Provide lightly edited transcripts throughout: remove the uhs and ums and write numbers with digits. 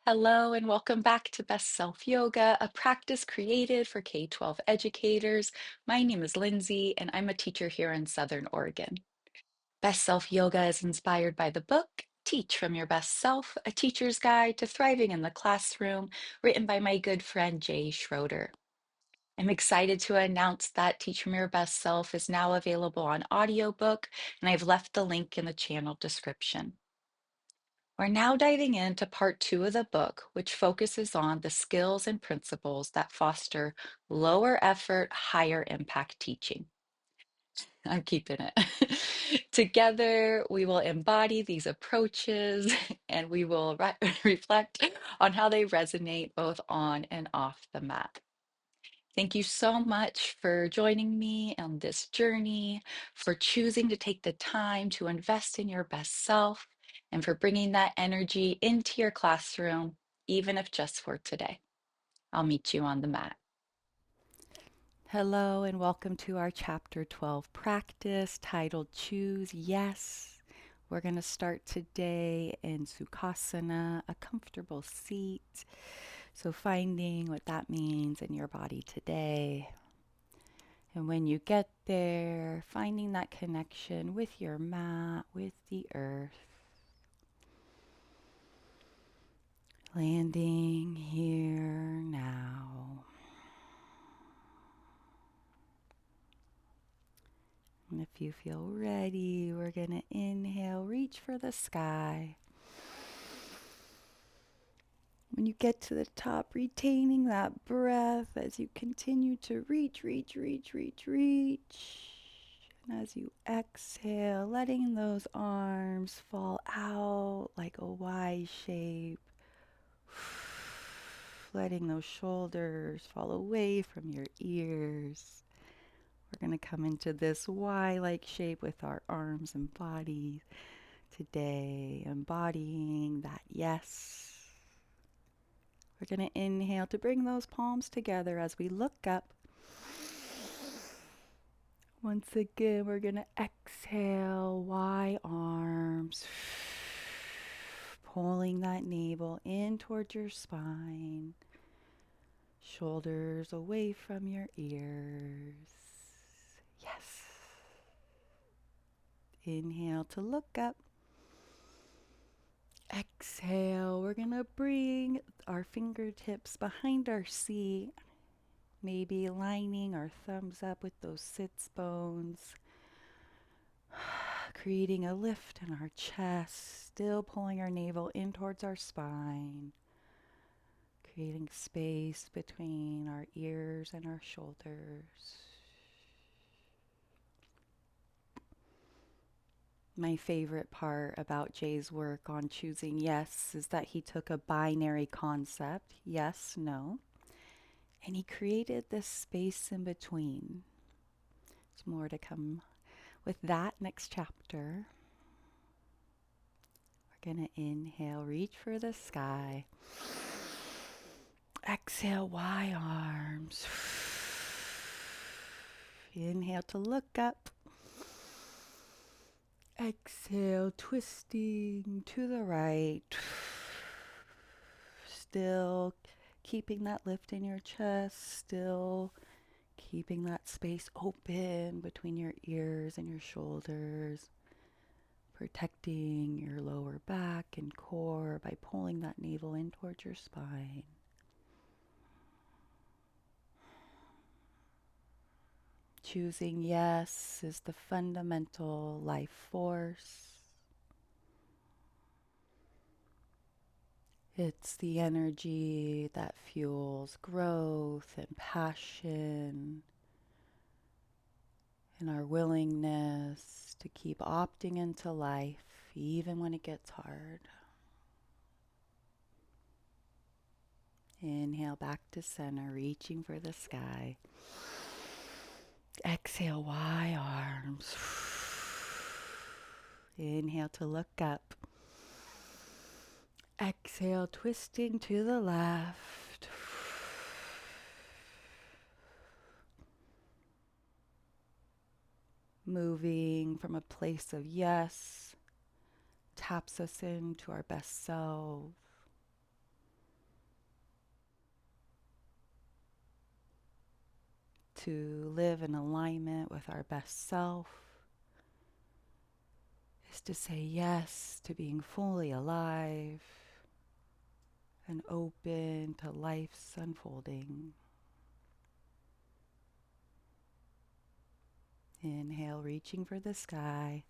Hello, and welcome back to Best Self Yoga, a practice created for K-12 educators. My name is Lindsay, and I'm a teacher here in Southern Oregon. Best Self Yoga is inspired by the book Teach from Your Best Self, A Teacher's Guide to Thriving in the Classroom, written by my good friend Jay Schroeder. I'm excited to announce that Teach from Your Best Self is now available on audiobook, and I've left the link in the channel description. We're now diving into part two of the book, which focuses on the skills and principles that foster lower effort, higher impact teaching. I'm keeping it. Together, we will embody these approaches and we will reflect on how they resonate both on and off the mat. Thank you so much for joining me on this journey, for choosing to take the time to invest in your best self, and for bringing that energy into your classroom, even if just for today. I'll meet you on the mat. Hello, and welcome to our Chapter 12 practice titled Choose Yes. We're going to start today in Sukhasana, a comfortable seat. So, finding what that means in your body today. And when you get there, finding that connection with your mat, with the earth. Landing here now. And if you feel ready, we're going to inhale, reach for the sky. When you get to the top, retaining that breath as you continue to reach. And as you exhale, letting those arms fall out like a Y shape. Letting those shoulders fall away from your ears. We're going to come into this Y-like shape with our arms and body today, embodying that yes. We're going to inhale to bring those palms together as we look up. Once again, we're going to exhale, Y arms, pulling that navel in towards your spine, shoulders away from your ears. Yes. Inhale to look up. Exhale, we're going to bring our fingertips behind our seat, maybe lining our thumbs up with those sits bones, creating a lift in our chest, still pulling our navel in towards our spine, creating space between our ears and our shoulders. My favorite part about Jay's work on choosing yes is that he took a binary concept, yes, no, and he created this space in between. There's more to come with that next chapter. We're going to inhale, reach for the sky. Exhale, Y arms. Inhale to look up. Exhale, twisting to the right. Still keeping that lift in your chest. Still keeping that space open between your ears and your shoulders. Protecting your lower back and core by pulling that navel in towards your spine. Choosing yes is the fundamental life force. It's the energy that fuels growth and passion and our willingness to keep opting into life even when it gets hard. Inhale back to center, reaching for the sky. Exhale, Y arms. Inhale to look up. Exhale, twisting to the left. Moving from a place of yes, taps us into our best self. to live in alignment with our best self is to say yes to being fully alive and open to life's unfolding. Inhale, reaching for the sky.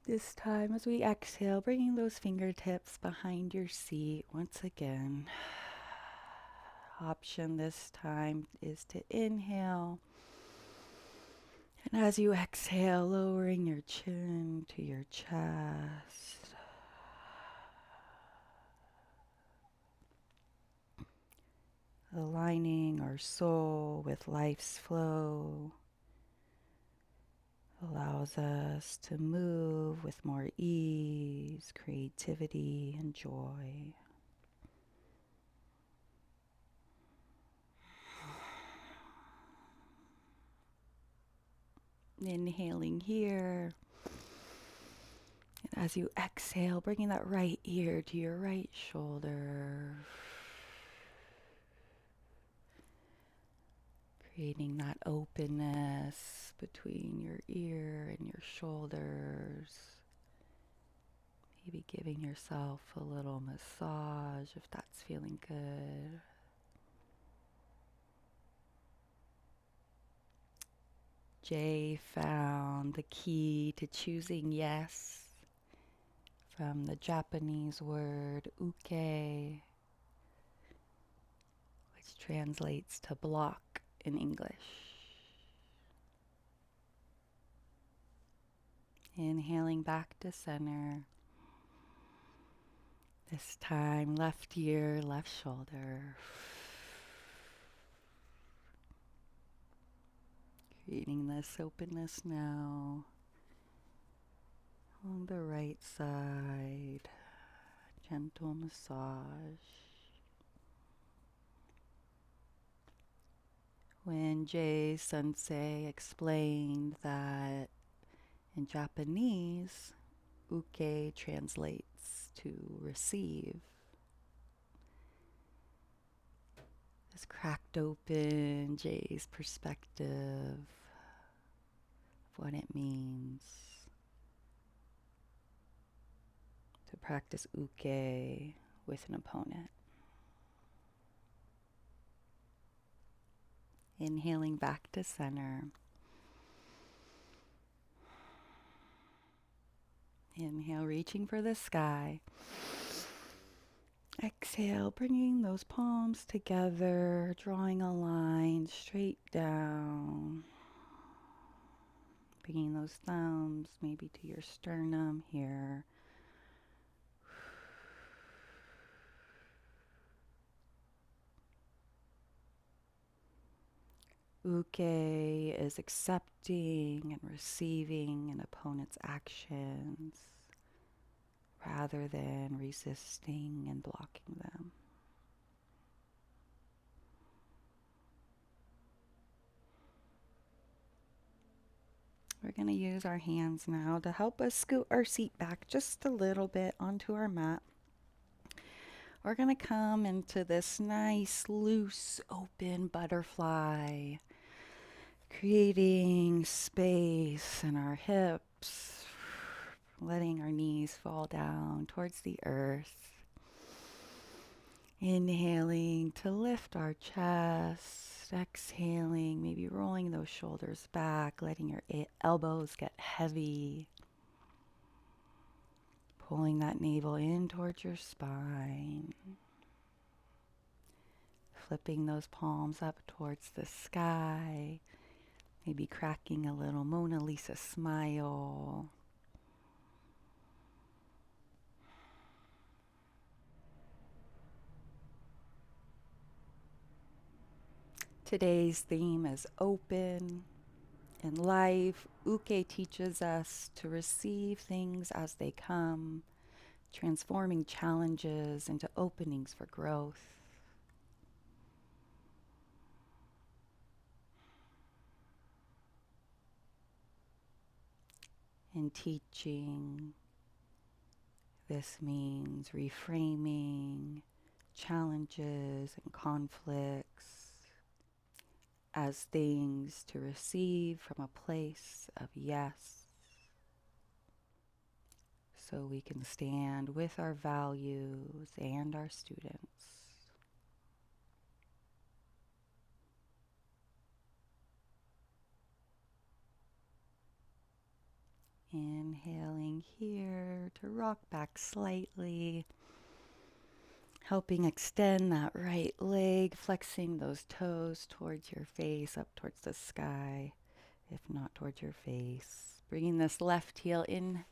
This time, as we exhale, bringing those fingertips behind your seat once again. Option this time is to inhale. And as you exhale, lowering your chin to your chest. Aligning our soul with life's flow allows us to move with more ease, creativity, and joy. Inhaling here. And as you exhale, bringing that right ear to your right shoulder. Creating that openness between your ear and your shoulders. Maybe giving yourself a little massage if that's feeling good. Jay found the key to choosing yes from the Japanese word uke, which translates to block in English. Inhaling back to center. This time, left ear, left shoulder. Creating this openness now. On the right side, gentle massage. When Jay Sensei explained that in Japanese, uke translates to receive, this cracked open Jay's perspective of what it means to practice uke with an opponent. Inhaling back to center. Inhale, reaching for the sky. Exhale, bringing those palms together, drawing a line straight down. Bringing those thumbs maybe to your sternum here. Uke is accepting and receiving an opponent's actions rather than resisting and blocking them. We're going to use our hands now to help us scoot our seat back just a little bit onto our mat. We're going to come into this nice, loose, open butterfly, creating space in our hips, letting our knees fall down towards the earth. Inhaling to lift our chest, exhaling, maybe rolling those shoulders back, letting your elbows get heavy. Pulling that navel in towards your spine. Flipping those palms up towards the sky. Maybe cracking a little Mona Lisa smile. Today's theme is open. In life, uke teaches us to receive things as they come, transforming challenges into openings for growth. In teaching, this means reframing challenges and conflicts as things to receive from a place of yes, so we can stand with our values and our students. Inhaling here to rock back slightly, helping extend that right leg, flexing those toes towards your face, up towards the sky, if not towards your face. Bringing this left heel in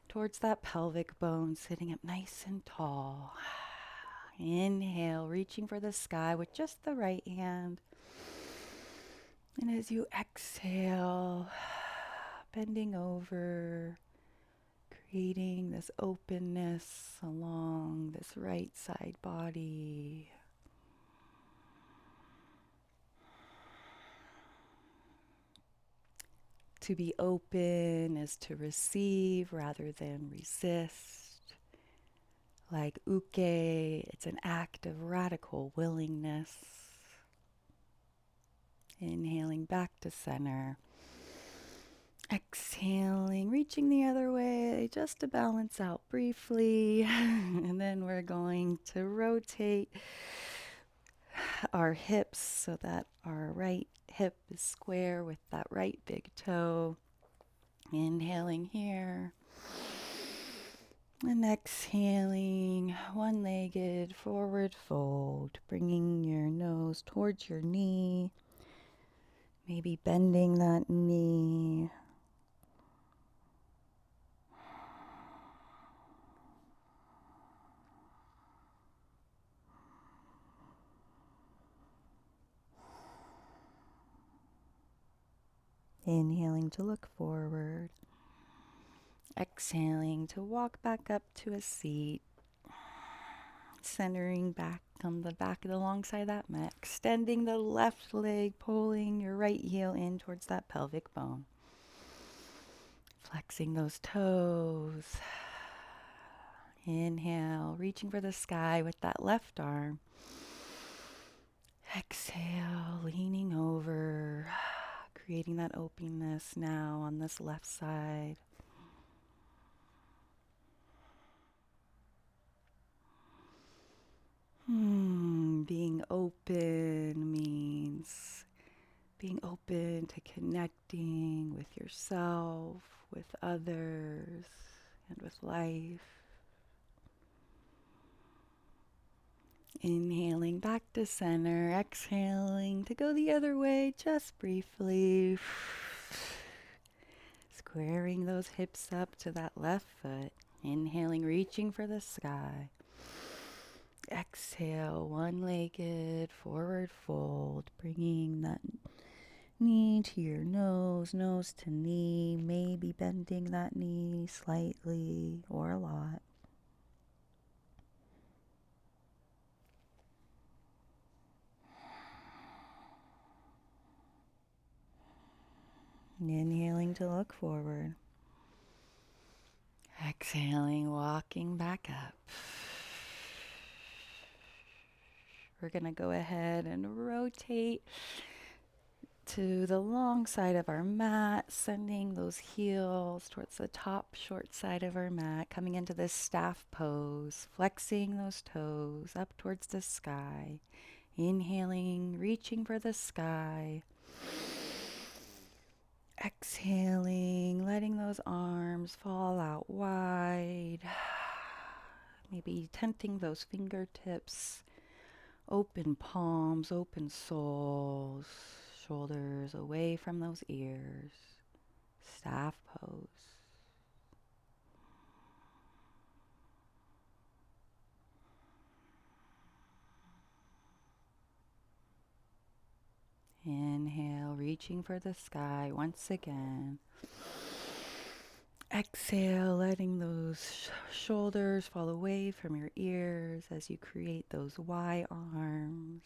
towards that pelvic bone, sitting up nice and tall. Inhale, reaching for the sky with just the right hand. And as you exhale, bending over, creating this openness along this right side body. To be open is to receive rather than resist. Like uke, it's an act of radical willingness. Inhaling back to center. Exhaling, reaching the other way just to balance out briefly. And then we're going to rotate our hips so that our right hip is square with that right big toe. Inhaling here. And exhaling, one-legged forward fold, bringing your nose towards your knee, maybe bending that knee. Inhaling to look forward. Exhaling to walk back up to a seat. Centering back on the back of the long side of that mat. Extending the left leg, pulling your right heel in towards that pelvic bone. Flexing those toes. Inhale, reaching for the sky with that left arm. Exhale, leaning over, creating that openness now on this left side. Being open means being open to connecting with yourself, with others, and with life. Inhaling back to center, exhaling to go the other way just briefly. Squaring those hips up to that left foot. Inhaling, reaching for the sky. Exhale, one-legged forward fold, bringing that knee to your nose, nose to knee, maybe bending that knee slightly or a lot. Inhaling to look forward. Exhaling, walking back up. We're going to go ahead and rotate to the long side of our mat, sending those heels towards the top short side of our mat, coming into this staff pose, flexing those toes up towards the sky. Inhaling, reaching for the sky. Exhaling, letting those arms fall out wide. Maybe tenting those fingertips. Open palms, open soles. Shoulders away from those ears. Staff pose. Inhale, reaching for the sky once again. Exhale, letting those shoulders fall away from your ears as you create those Y arms.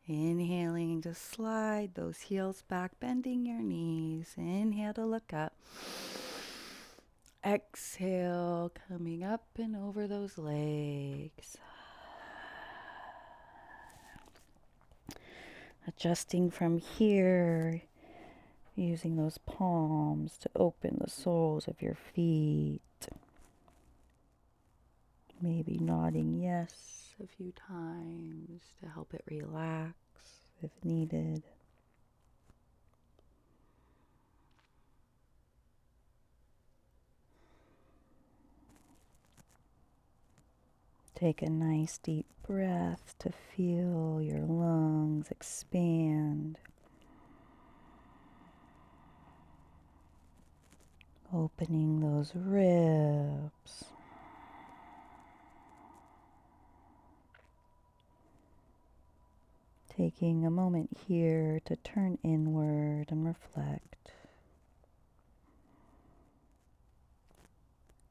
Inhaling to slide those heels back, bending your knees. Inhale to look up. Exhale, coming up and over those legs. Adjusting from here, using those palms to open the soles of your feet. Maybe nodding yes a few times to help it relax if needed. Take a nice deep breath to feel your lungs expand, opening those ribs. Taking a moment here to turn inward and reflect.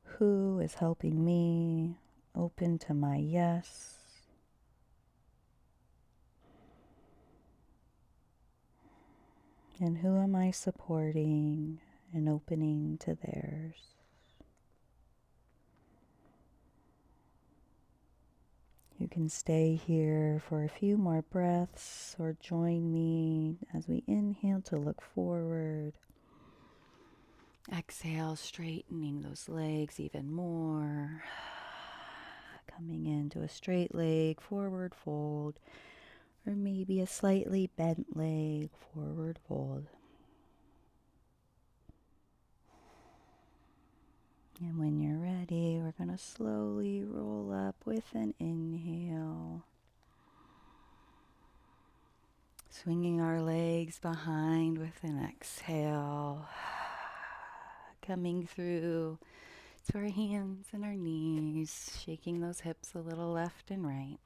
Who is helping me open to my yes? And who am I supporting and opening to theirs? You can stay here for a few more breaths or join me as we inhale to look forward. Exhale, straightening those legs even more. Coming into a straight leg, forward fold, or maybe a slightly bent leg, forward fold. And when you're ready, we're going to slowly roll up with an inhale. Swinging our legs behind with an exhale. Coming through to our hands and our knees, shaking those hips a little left and right.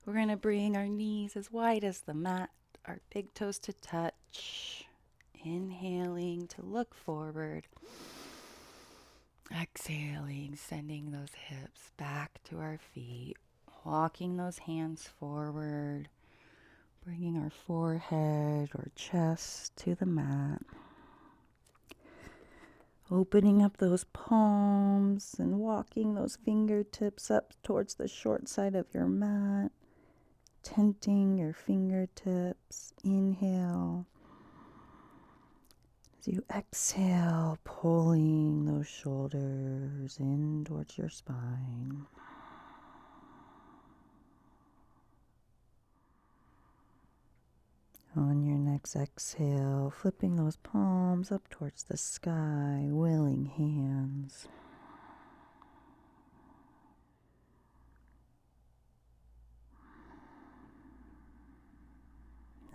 We're going to bring our knees as wide as the mat, our big toes to touch. Inhaling to look forward. Exhaling, sending those hips back to our feet. Walking those hands forward. Bringing our forehead or chest to the mat. Opening up those palms and walking those fingertips up towards the short side of your mat. Tenting your fingertips. Inhale. As you exhale, pulling those shoulders in towards your spine. On your next exhale, flipping those palms up towards the sky, willing hands.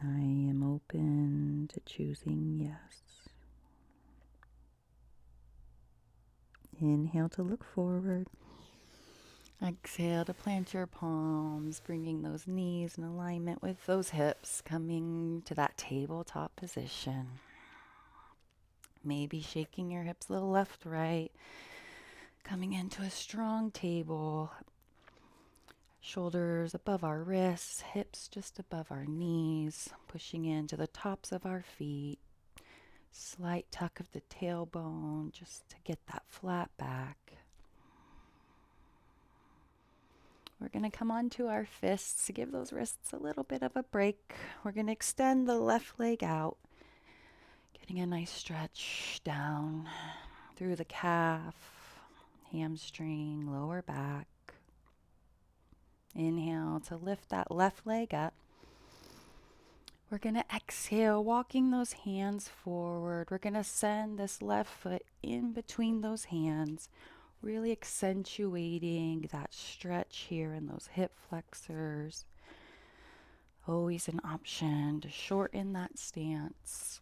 I am open to choosing yes. Inhale to look forward. Exhale to plant your palms, bringing those knees in alignment with those hips, coming to that tabletop position. Maybe shaking your hips a little left, right, coming into a strong table. Shoulders above our wrists, hips just above our knees, pushing into the tops of our feet. Slight tuck of the tailbone just to get that flat back. We're going to come onto our fists to give those wrists a little bit of a break. We're going to extend the left leg out, getting a nice stretch down through the calf, hamstring, lower back. Inhale to lift that left leg up. We're going to exhale, walking those hands forward. We're going to send this left foot in between those hands, really accentuating that stretch here in those hip flexors. Always an option to shorten that stance.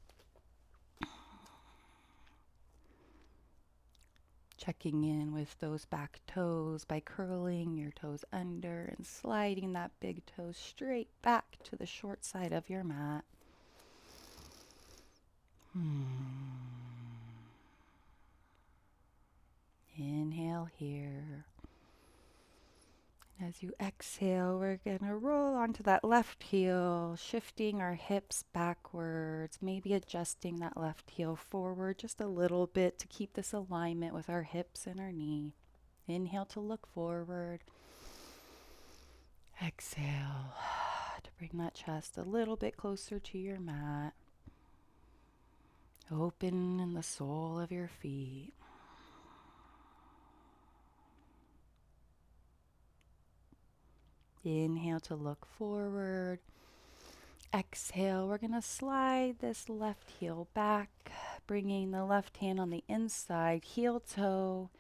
Checking in with those back toes by curling your toes under and sliding that big toe straight back to the short side of your mat. Inhale here. As you exhale, we're going to roll onto that left heel, shifting our hips backwards, maybe adjusting that left heel forward just a little bit to keep this alignment with our hips and our knee. Inhale to look forward. Exhale Bring that chest a little bit closer to your mat. Open in the sole of your feet. Inhale to look forward. Exhale, we're going to slide this left heel back, bringing the left hand on the inside, heel toe,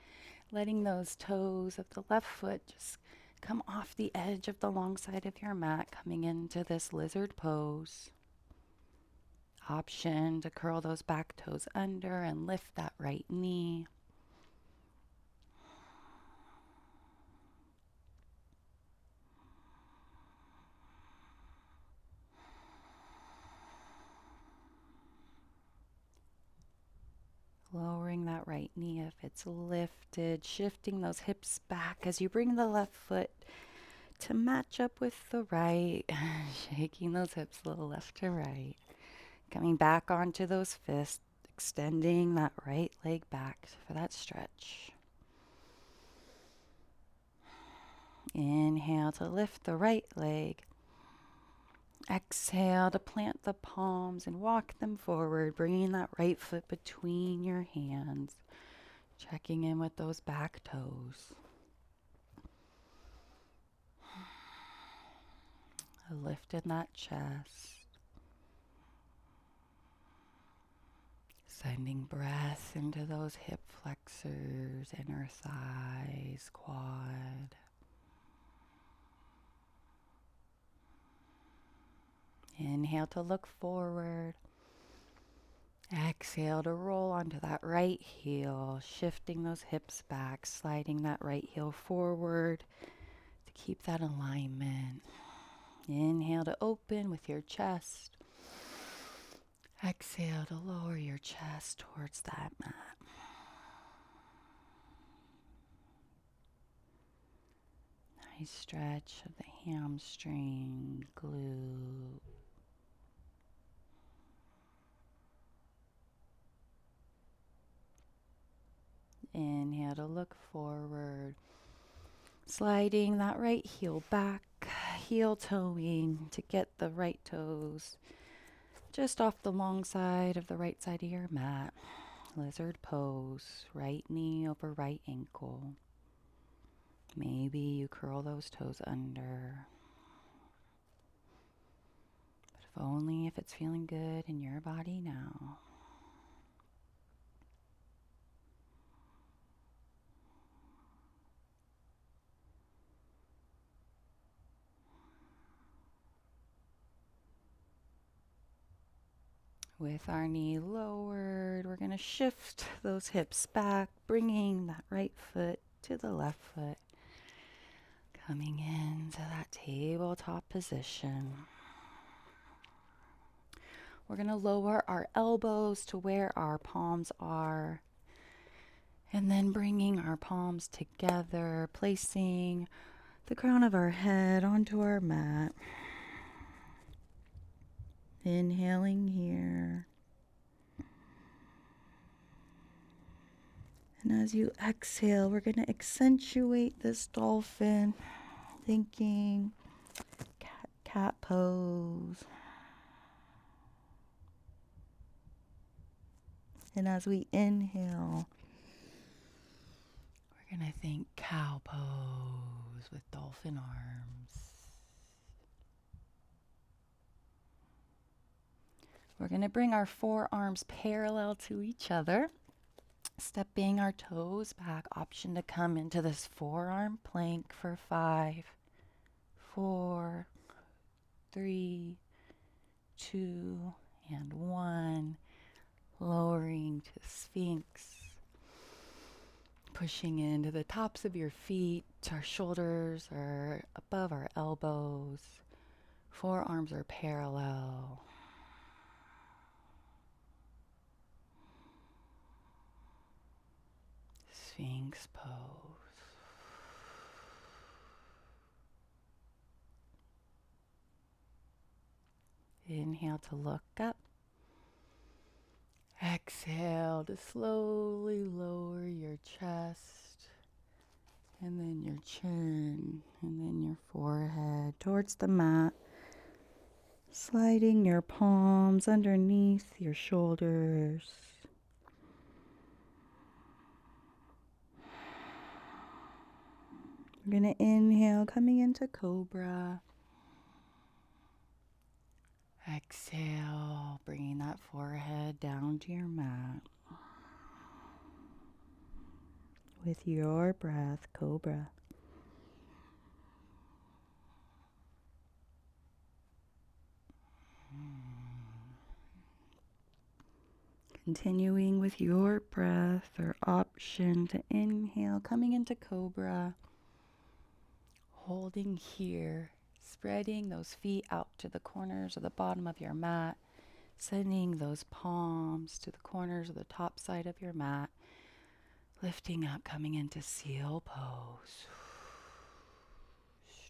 letting those toes of the left foot just come off the edge of the long side of your mat, coming into this lizard pose. Option to curl those back toes under and lift that right knee. Lowering that right knee if it's lifted, shifting those hips back as you bring the left foot to match up with the right, shaking those hips a little left to right. Coming back onto those fists, extending that right leg back for that stretch. Inhale to lift the right leg. Exhale to plant the palms and walk them forward, bringing that right foot between your hands. Checking in with those back toes. Lifting that chest. Sending breath into those hip flexors, inner thighs, quad. Inhale to look forward. Exhale to roll onto that right heel, shifting those hips back, sliding that right heel forward to keep that alignment. Inhale to open with your chest. Exhale to lower your chest towards that mat. Nice stretch of the hamstring, glute. Inhale to look forward. Sliding that right heel back, heel toeing to get the right toes just off the long side of the right side of your mat. Lizard pose, right knee over right ankle. Maybe you curl those toes under. But if only if it's feeling good in your body now. With our knee lowered, we're going to shift those hips back, bringing that right foot to the left foot. Coming into that tabletop position. We're going to lower our elbows to where our palms are. And then bringing our palms together, placing the crown of our head onto our mat. Inhaling here. And as you exhale, we're going to accentuate this dolphin, thinking cat pose. And as we inhale, we're going to think cow pose with dolphin arms. We're going to bring our forearms parallel to each other, stepping our toes back. Option to come into this forearm plank for 5, 4, 3, 2, and 1. Lowering to Sphinx. Pushing into the tops of your feet. Our shoulders are above our elbows. Forearms are parallel. Sphinx pose. Inhale to look up. Exhale to slowly lower your chest, and then your chin, and then your forehead towards the mat. Sliding your palms underneath your shoulders. We're going to inhale, coming into Cobra. Exhale, bringing that forehead down to your mat. With your breath, Cobra. Continuing with your breath or option to inhale, coming into Cobra. Holding here, spreading those feet out to the corners of the bottom of your mat, sending those palms to the corners of the top side of your mat, lifting up, coming into seal pose.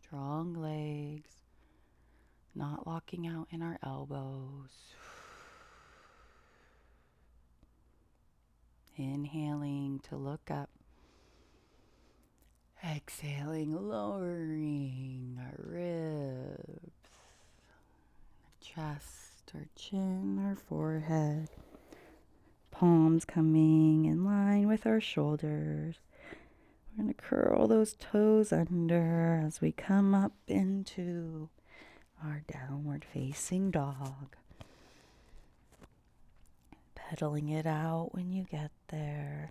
Strong legs, not locking out in our elbows. Inhaling to look up. Exhaling, lowering our ribs, chest, our chin, our forehead. Palms coming in line with our shoulders. We're going to curl those toes under as we come up into our downward facing dog. Pedaling it out when you get there.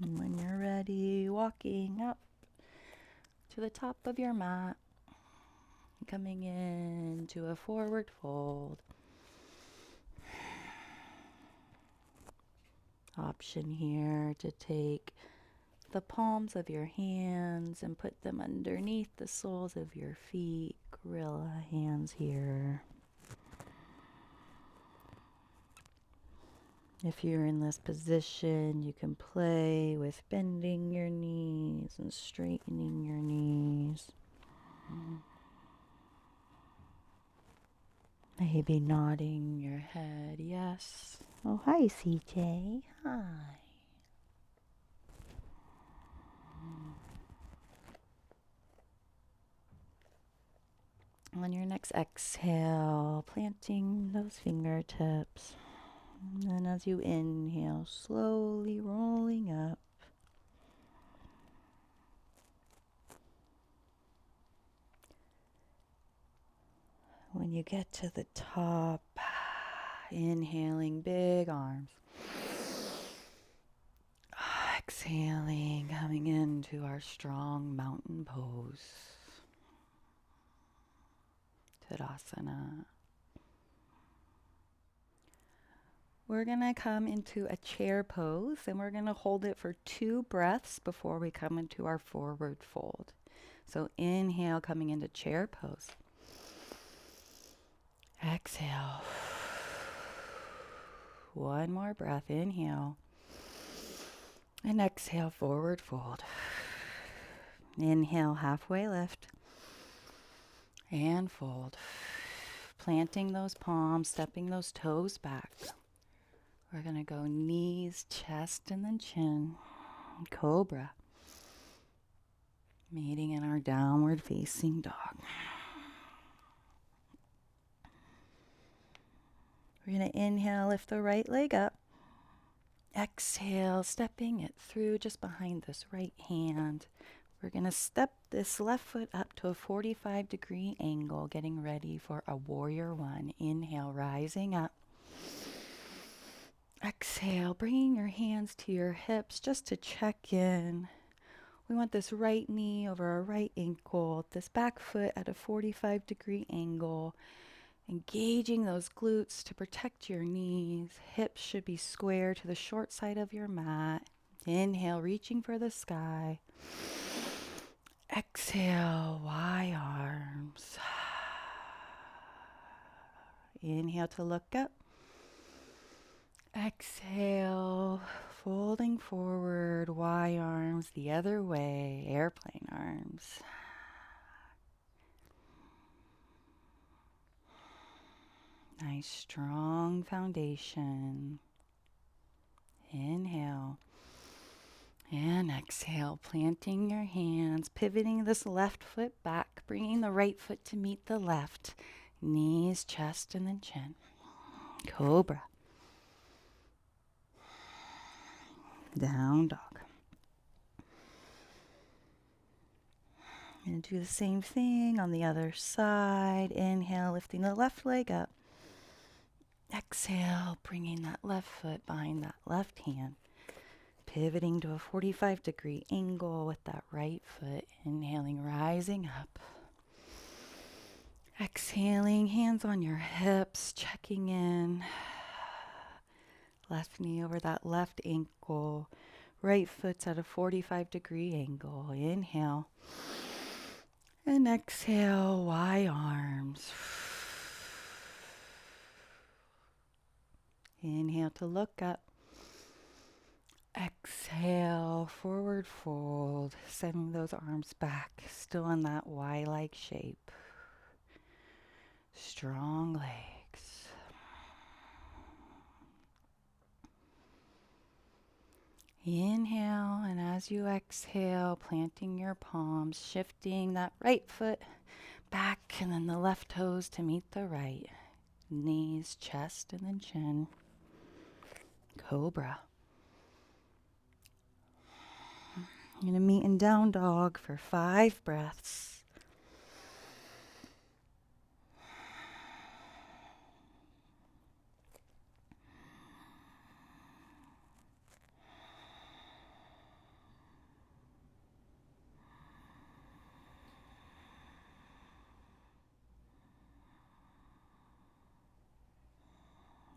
And when you're ready, walking up to the top of your mat, coming into a forward fold. Option here to take the palms of your hands and put them underneath the soles of your feet. Gorilla hands here. If you're in this position, you can play with bending your knees and straightening your knees. Maybe nodding your head, yes. Oh, hi, CJ. Hi. On your next exhale, planting those fingertips. And then as you inhale, slowly rolling up. When you get to the top, inhaling big arms. Exhaling, coming into our strong mountain pose. Tadasana. We're going to come into a chair pose and we're going to hold it for 2 breaths before we come into our forward fold. So inhale, coming into chair pose. Exhale. One more breath. Inhale. And exhale, forward fold. Inhale, halfway lift. And fold. Planting those palms, stepping those toes back. We're going to go knees, chest, and then chin. Cobra. Meeting in our downward facing dog. We're going to inhale, lift the right leg up. Exhale, stepping it through just behind this right hand. We're going to step this left foot up to a 45-degree angle, getting ready for a warrior 1. Inhale, rising up. Exhale, bringing your hands to your hips just to check in. We want this right knee over our right ankle, this back foot at a 45-degree angle. Engaging those glutes to protect your knees. Hips should be square to the short side of your mat. Inhale, reaching for the sky. Exhale, wide arms. Inhale to look up. Exhale, folding forward, Y arms the other way, airplane arms. Nice strong foundation. Inhale and exhale, planting your hands, pivoting this left foot back, bringing the right foot to meet the left. Knees, chest, and then chin. Cobra. Down dog. I'm going to do the same thing on the other side. Inhale, lifting the left leg up. Exhale, bringing that left foot behind that left hand. Pivoting to a 45-degree angle with that right foot. Inhaling, rising up. Exhaling, hands on your hips, checking in. Left knee over that left ankle. Right foot's at a 45-degree angle. Inhale. And exhale, Y arms. Inhale to look up. Exhale, forward fold, sending those arms back, still in that Y-like shape. Strong legs. Inhale, and as you exhale, planting your palms, shifting that right foot back and then the left toes to meet the right. Knees, chest, and then chin. Cobra. I'm going to meet in down dog for 5 breaths.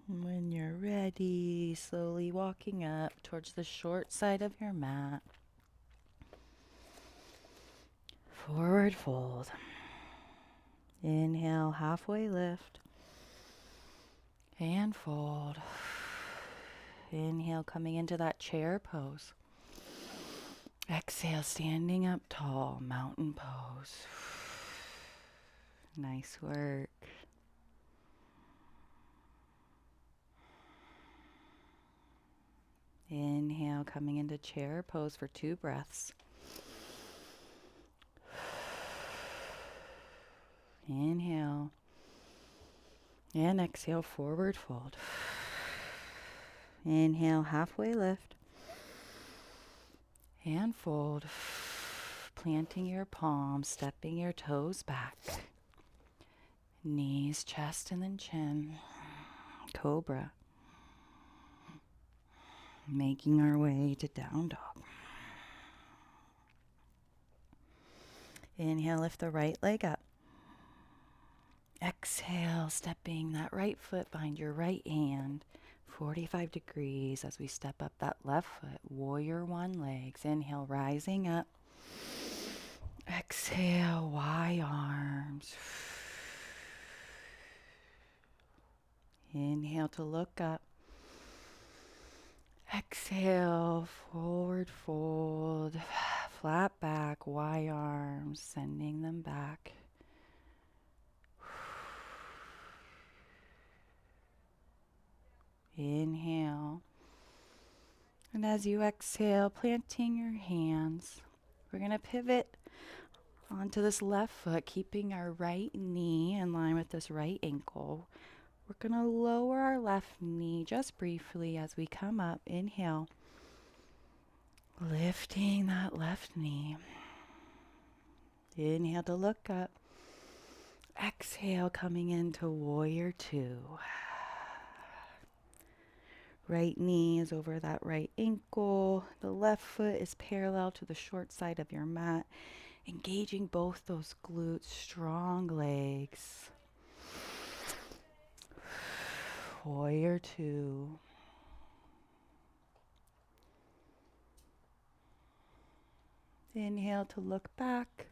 When you're ready, slowly walking up towards the short side of your mat. Forward fold. Inhale, halfway lift. And fold. Inhale, coming into that chair pose. Exhale, standing up tall, mountain pose. Nice work. Inhale, coming into chair pose for 2 breaths. Inhale. And exhale, forward fold. Inhale, halfway lift. And fold. Planting your palms, stepping your toes back. Knees, chest, and then chin. Cobra. Making our way to down dog. Inhale, lift the right leg up. Exhale, stepping that right foot behind your right hand. 45 degrees as we step up that left foot. Warrior one legs. Inhale, rising up. Exhale, Y arms. Inhale to look up. Exhale, forward fold. Flat back, Y arms, sending them back. Inhale. And as you exhale, planting your hands, we're going to pivot onto this left foot, keeping our right knee in line with this right ankle. We're going to lower our left knee just briefly as we come up. Inhale. Lifting that left knee. Inhale to look up. Exhale, coming into warrior two. Right knee is over that right ankle. The left foot is parallel to the short side of your mat. Engaging both those glutes, strong legs. Warrior two. Inhale to look back.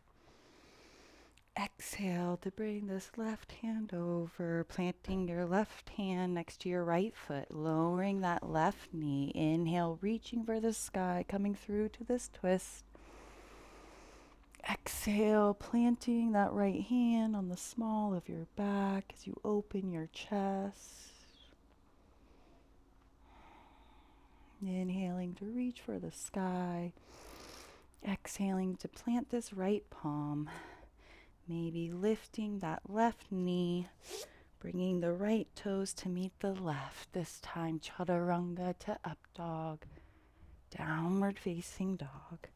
Exhale to bring this left hand over, planting your left hand next to your right foot, lowering that left knee. Inhale, reaching for the sky, coming through to this twist. Exhale, planting that right hand on the small of your back as you open your chest. Inhaling to reach for the sky. Exhaling to plant this right palm. Maybe lifting that left knee, bringing the right toes to meet the left. This time, chaturanga to up dog, downward facing dog.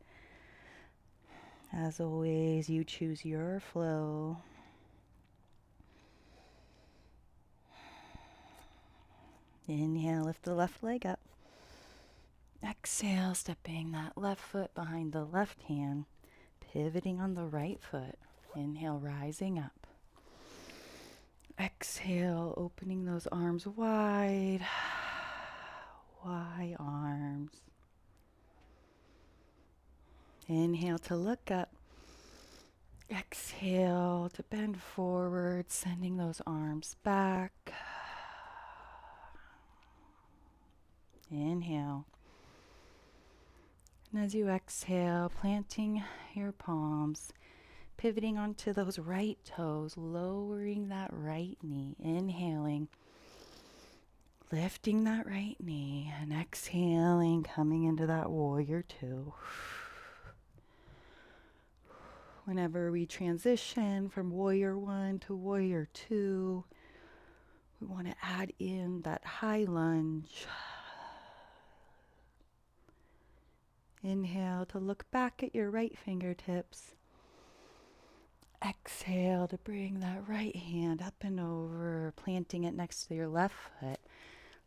As always, you choose your flow. Inhale, lift the left leg up. Exhale, stepping that left foot behind the left hand, pivoting on the right foot. Inhale, rising up. Exhale, opening those arms wide. Wide arms. Inhale to look up. Exhale to bend forward, sending those arms back. Inhale. And as you exhale, planting your palms, pivoting onto those right toes, lowering that right knee, inhaling, lifting that right knee, and exhaling, coming into that warrior two. Whenever we transition from warrior one to warrior two, we want to add in that high lunge. Inhale to look back at your right fingertips. Exhale to bring that right hand up and over, planting it next to your left foot,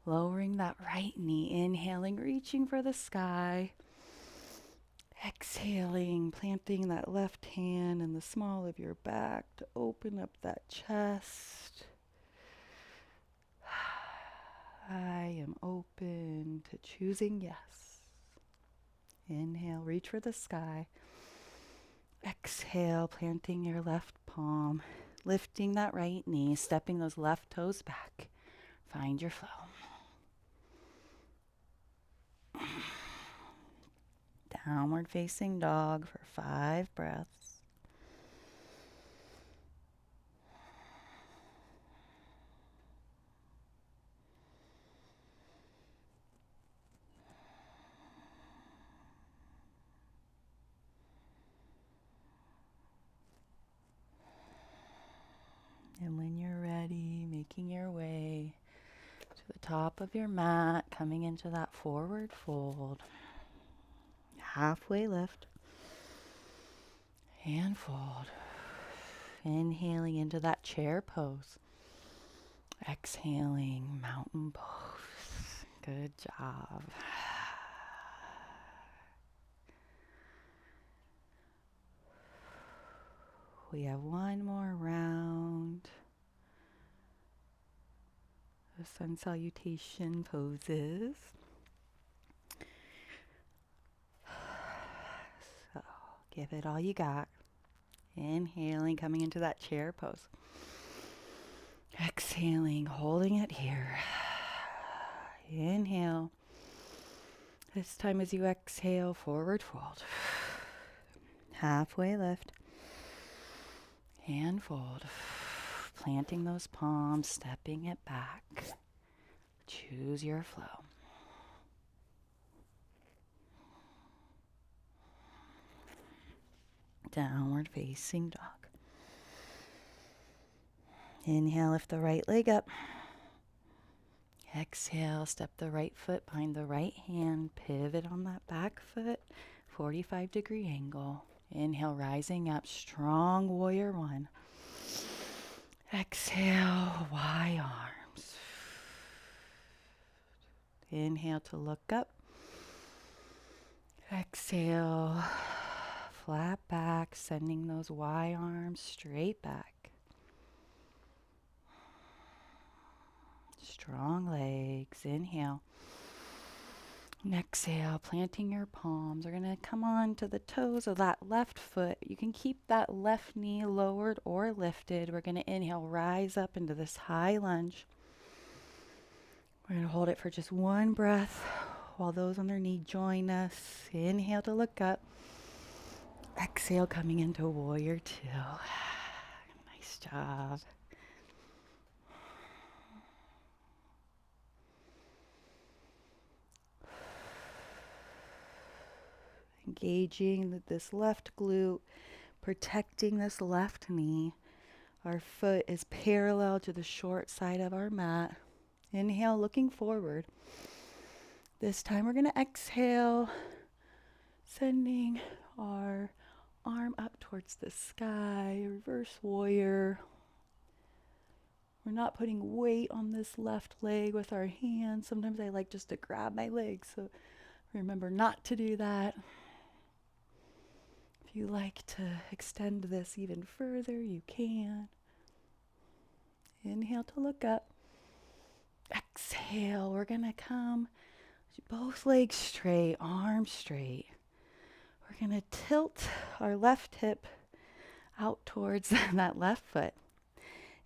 lowering that right knee, inhaling, reaching for the sky. Exhaling, planting that left hand in the small of your back to open up that chest. I am open to choosing yes. Inhale, reach for the sky. Exhale, planting your left palm, lifting that right knee, stepping those left toes back. Find your flow. Downward facing dog for 5 breaths. And when you're ready, making your way to the top of your mat, coming into that forward fold. Halfway lift and fold. Inhaling into that chair pose. Exhaling, mountain pose. Good job. We have one more round of sun salutation poses. So give it all you got. Inhaling, coming into that chair pose. Exhaling, holding it here. Inhale. This time as you exhale, forward fold. Halfway lift. And fold. Planting those palms, stepping it back. Choose your flow. Downward facing dog. Inhale, lift the right leg up. Exhale, step the right foot behind the right hand. Pivot on that back foot. 45-degree angle. Inhale, rising up. Strong warrior one. Exhale, wide arms. Inhale to look up. Exhale, flat back, sending those wide arms straight back. Strong legs. Inhale. And exhale, planting your palms. We're going to come on to the toes of that left foot. You can keep that left knee lowered or lifted. We're going to inhale, rise up into this high lunge. We're going to hold it for just one breath while those on their knee join us. Inhale to look up. Exhale, coming into warrior two. Nice job. Engaging this left glute, protecting this left knee. Our foot is parallel to the short side of our mat. Inhale, looking forward. This time we're going to exhale, sending our arm up towards the sky, reverse warrior. We're not putting weight on this left leg with our hands. Sometimes I like just to grab my legs, so remember not to do that. If you like to extend this even further, you can. Inhale to look up. Exhale, we're going to come both legs straight, arms straight. We're going to tilt our left hip out towards that left foot.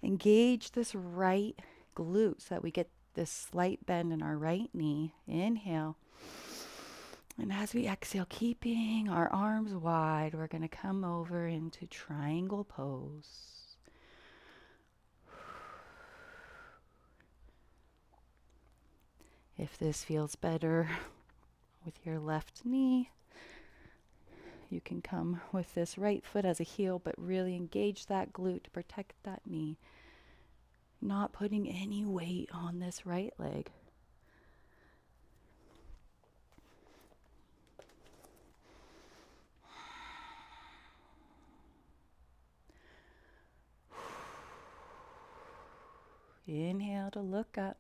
Engage this right glute so that we get this slight bend in our right knee. Inhale. And as we exhale, keeping our arms wide, we're going to come over into triangle pose. If this feels better with your left knee, you can come with this right foot as a heel, but really engage that glute to protect that knee. Not putting any weight on this right leg. Inhale to look up.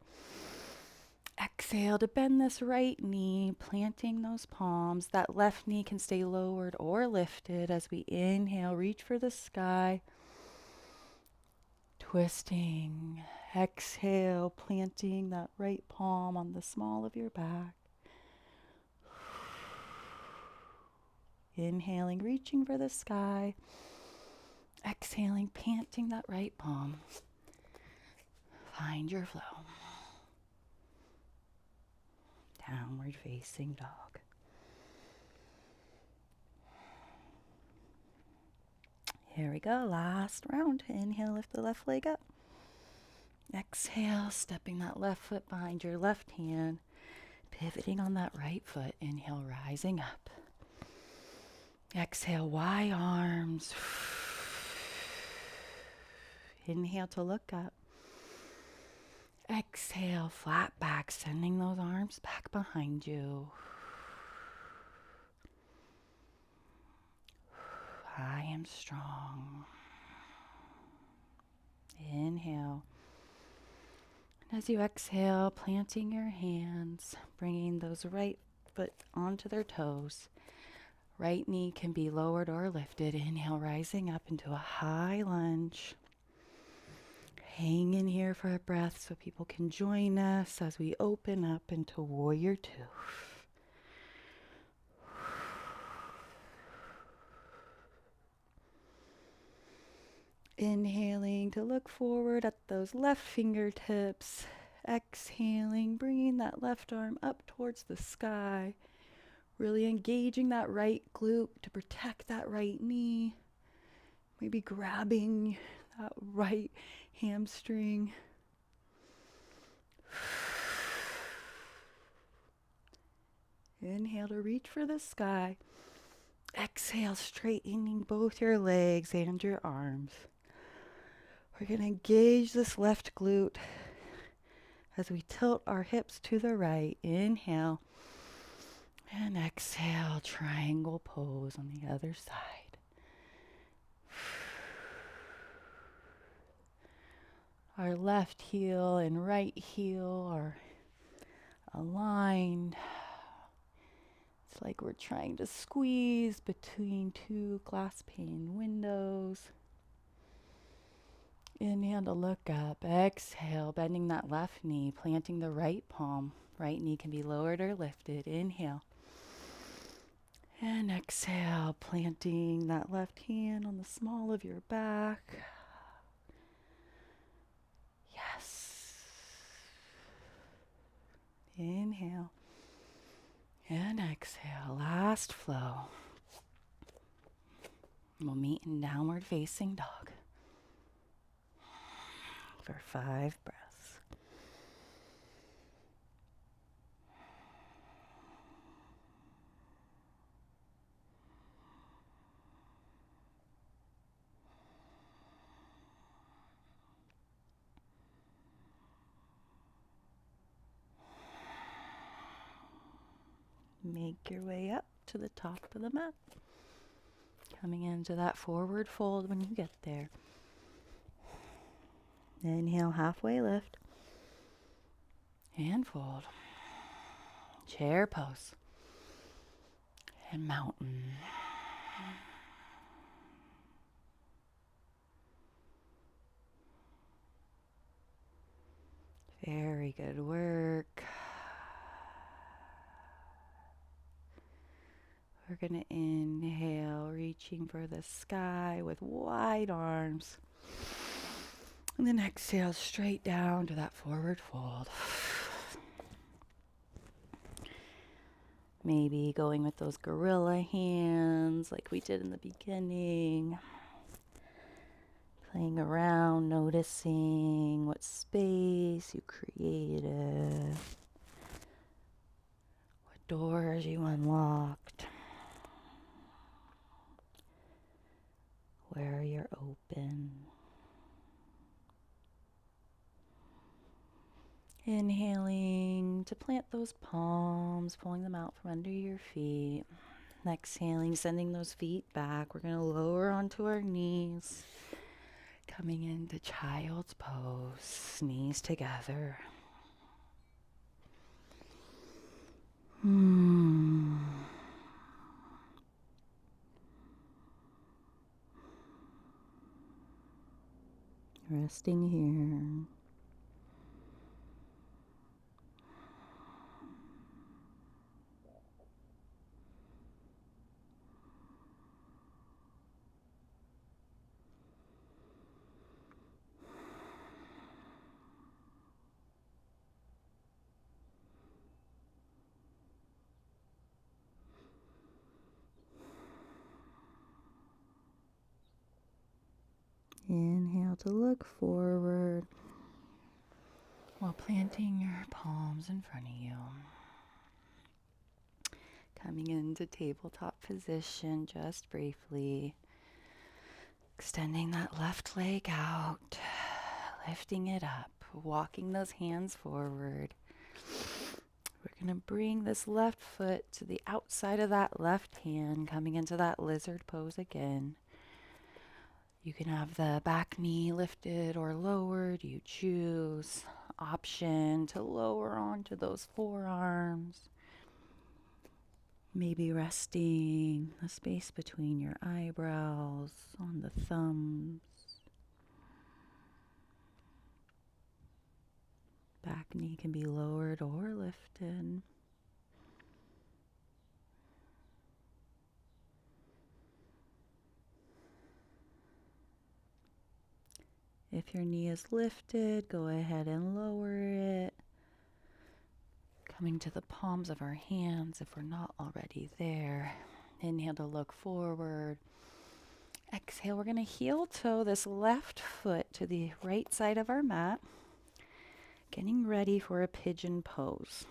Exhale to bend this right knee, planting those palms. That left knee can stay lowered or lifted as we inhale, reach for the sky. Twisting. Exhale, planting that right palm on the small of your back. Inhaling, reaching for the sky. Exhaling, panting that right palm. Find your flow. Downward facing dog. Here we go. Last round. Inhale, lift the left leg up. Exhale, stepping that left foot behind your left hand. Pivoting on that right foot. Inhale, rising up. Exhale, wide arms. Inhale to look up. Exhale, flat back, sending those arms back behind you. I am strong. Inhale. And as you exhale, planting your hands, bringing those right foot onto their toes. Right knee can be lowered or lifted. Inhale, rising up into a high lunge. Hang in here for a breath so people can join us as we open up into warrior two. Inhaling to look forward at those left fingertips. Exhaling, bringing that left arm up towards the sky. Really engaging that right glute to protect that right knee. Maybe grabbing that right hamstring. Inhale to reach for the sky. Exhale, straightening both your legs and your arms. We're going to engage this left glute as we tilt our hips to the right. Inhale. And exhale, triangle pose on the other side. Our left heel and right heel are aligned. It's like we're trying to squeeze between two glass pane windows. Inhale to look up. Exhale, bending that left knee, planting the right palm. Right knee can be lowered or lifted. Inhale. And exhale, planting that left hand on the small of your back. Yes. Inhale. And exhale. Last flow. We'll meet in downward facing dog for 5 breaths. Make your way up to the top of the mat. Coming into that forward fold when you get there. Inhale, halfway lift. And fold. Chair pose. And mountain. Very good work. We're going to inhale, reaching for the sky with wide arms. And then exhale straight down to that forward fold. Maybe going with those gorilla hands like we did in the beginning. Playing around, noticing what space you created. What doors you unlocked. Where you're open. Inhaling to plant those palms, pulling them out from under your feet. Exhaling, sending those feet back. We're going to lower onto our knees. Coming into child's pose, knees together. Resting here. Inhale to look forward while planting your palms in front of you. Coming into tabletop position just briefly. Extending that left leg out, lifting it up, walking those hands forward. We're going to bring this left foot to the outside of that left hand, coming into that lizard pose again. You can have the back knee lifted or lowered, you choose. Option to lower onto those forearms. Maybe resting the space between your eyebrows, on the thumbs. Back knee can be lowered or lifted. If your knee is lifted, go ahead and lower it. Coming to the palms of our hands if we're not already there. Inhale to look forward. Exhale, we're going to heel toe this left foot to the right side of our mat. Getting ready for a pigeon pose.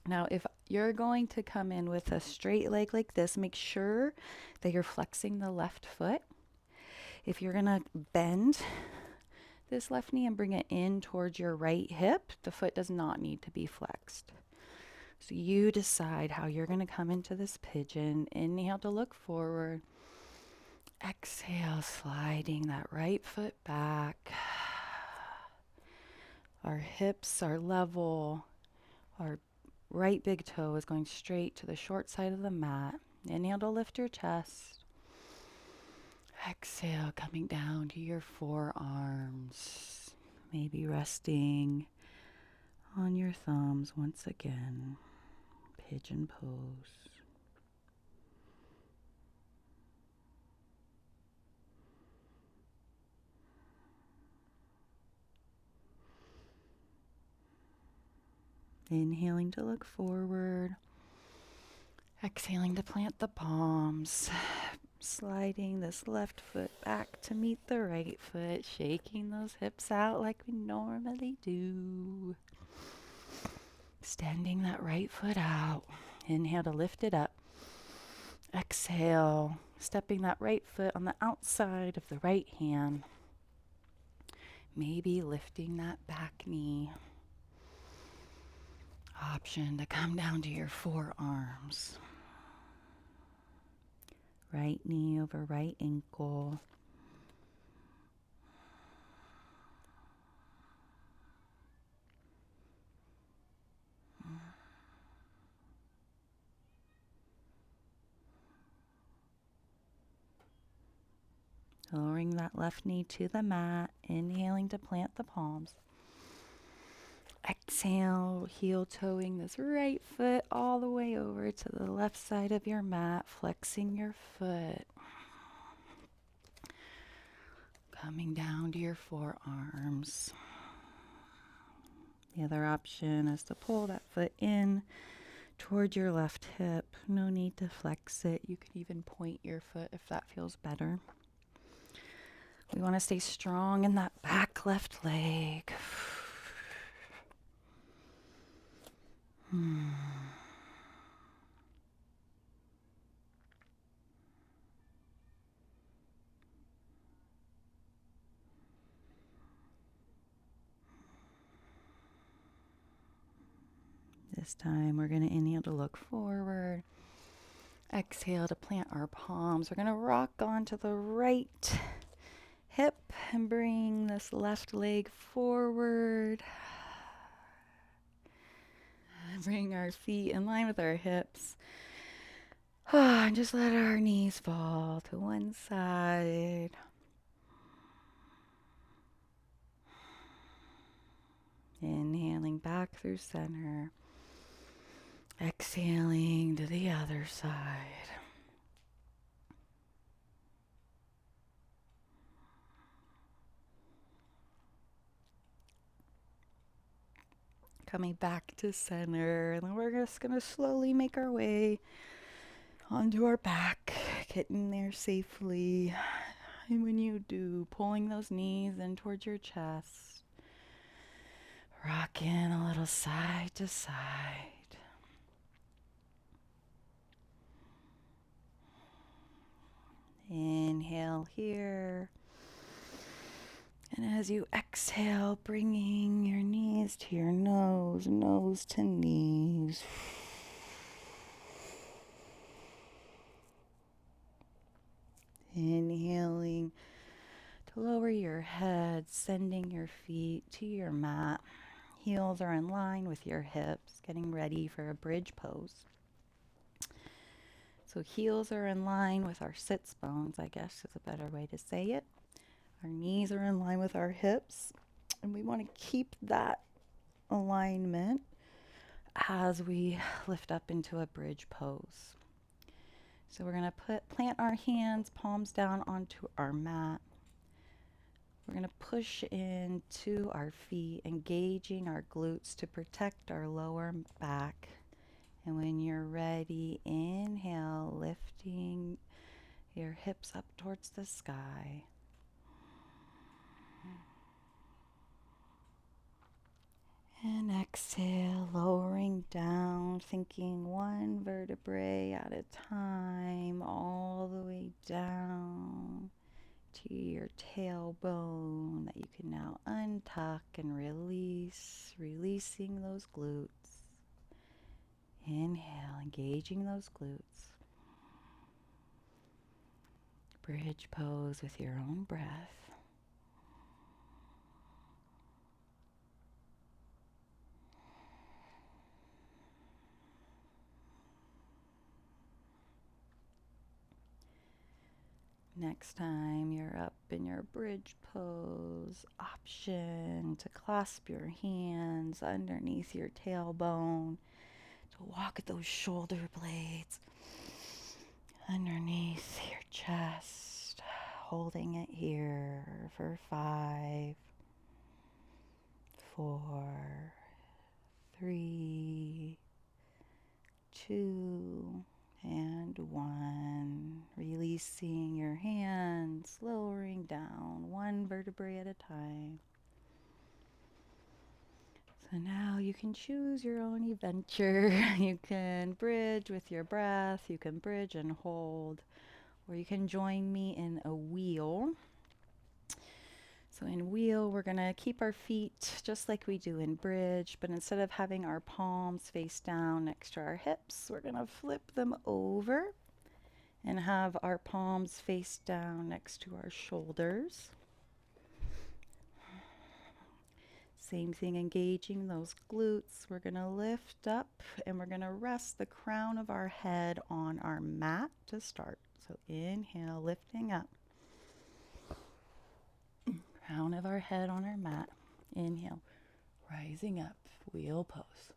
Now, if you're going to come in with a straight leg like this, make sure that you're flexing the left foot. If you're going to bend this left knee and bring it in towards your right hip, the foot does not need to be flexed. So you decide how you're going to come into this pigeon. Inhale to look forward. Exhale, sliding that right foot back. Our hips are level. Our right big toe is going straight to the short side of the mat. Inhale to lift your chest. Exhale, coming down to your forearms. Maybe resting on your thumbs once again. Pigeon pose. Inhaling to look forward. Exhaling to plant the palms. Sliding this left foot back to meet the right foot, shaking those hips out like we normally do. Extending that right foot out. Inhale to lift it up. Exhale, stepping that right foot on the outside of the right hand. Maybe lifting that back knee. Option to come down to your forearms. Right knee over right ankle. Lowering that left knee to the mat. Inhaling to plant the palms. Exhale, heel toeing this right foot all the way over to the left side of your mat, flexing your foot. Coming down to your forearms. The other option is to pull that foot in toward your left hip. No need to flex it. You can even point your foot if that feels better. We want to stay strong in that back left leg. This time we're going to inhale to look forward. Exhale to plant our palms. We're going to rock onto the right hip and bring this left leg forward. Bring our feet in line with our hips. And just let our knees fall to one side. Inhaling back through center. Exhaling to the other side. Coming back to center, and then we're just going to slowly make our way onto our back, getting there safely. And when you do, pulling those knees in towards your chest, rocking a little side to side. Inhale here. And as you exhale, bringing your knees to your nose, nose to knees. Inhaling to lower your head, sending your feet to your mat. Heels are in line with your hips, getting ready for a bridge pose. So heels are in line with our sits bones, I guess is a better way to say it. Our knees are in line with our hips, and we want to keep that alignment as we lift up into a bridge pose. So we're going to plant our hands, palms down onto our mat. We're going to push into our feet, engaging our glutes to protect our lower back. And when you're ready, inhale, lifting your hips up towards the sky. And exhale, lowering down, thinking one vertebrae at a time, all the way down to your tailbone that you can now untuck and release, releasing those glutes. Inhale, engaging those glutes. Bridge pose with your own breath. Next time you're up in your bridge pose, option to clasp your hands underneath your tailbone, to walk those shoulder blades underneath your chest, holding it here for 5, 4, 3, 2, and 1. Releasing your hands, lowering down 1 vertebrae at a time. So now you can choose your own adventure. You can bridge with your breath, you can bridge and hold, or you can join me in a wheel. So in wheel, we're going to keep our feet just like we do in bridge, but instead of having our palms face down next to our hips, we're going to flip them over and have our palms face down next to our shoulders. Same thing, engaging those glutes. We're going to lift up and we're going to rest the crown of our head on our mat to start. So inhale, lifting up. Crown of our head on our mat. Inhale, rising up, wheel pose.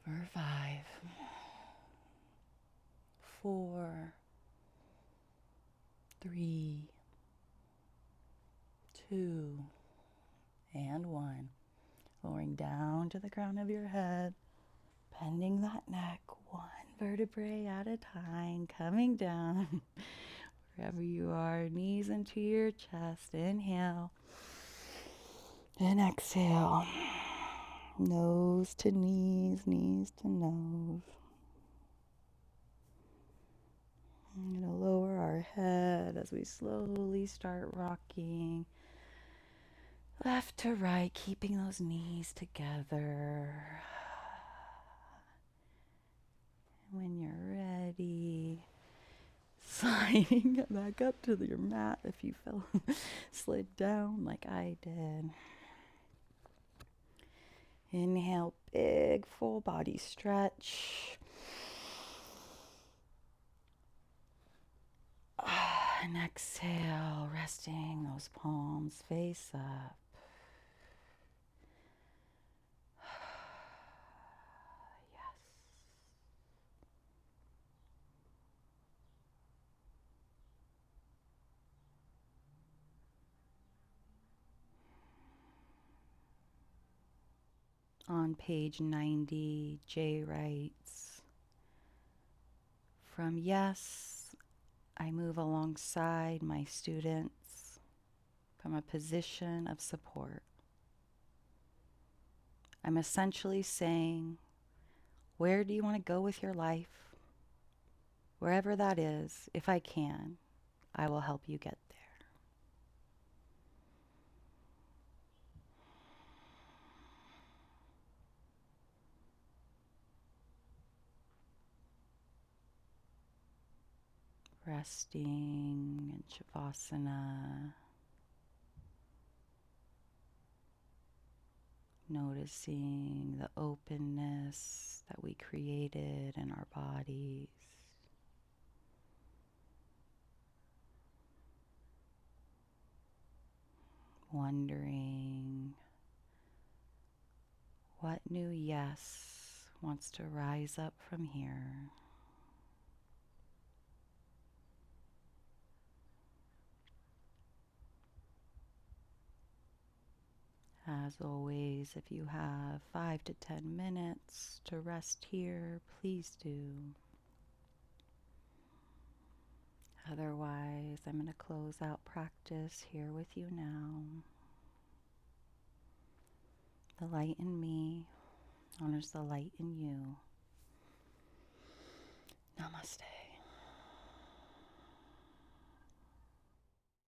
For 5, 4, 3, 2, and 1. Lowering down to the crown of your head, bending that neck 1 vertebrae at a time, coming down wherever you are, knees into your chest. Inhale and exhale. Nose to knees, knees to nose. I'm going to lower our head as we slowly start rocking left to right, keeping those knees together. When you're ready, sliding back up to your mat if you fell, slid down like I did. Inhale, big full body stretch. And exhale, resting those palms face up. Yes. On page 90, Jay writes, "From yes, I move alongside my students from a position of support. I'm essentially saying, where do you want to go with your life? Wherever that is, if I can, I will help you get there." Resting in Shavasana, noticing the openness that we created in our bodies. Wondering what new yes wants to rise up from here. As always, if you have 5 to 10 minutes to rest here, please do. Otherwise, I'm going to close out practice here with you now. The light in me honors the light in you. Namaste.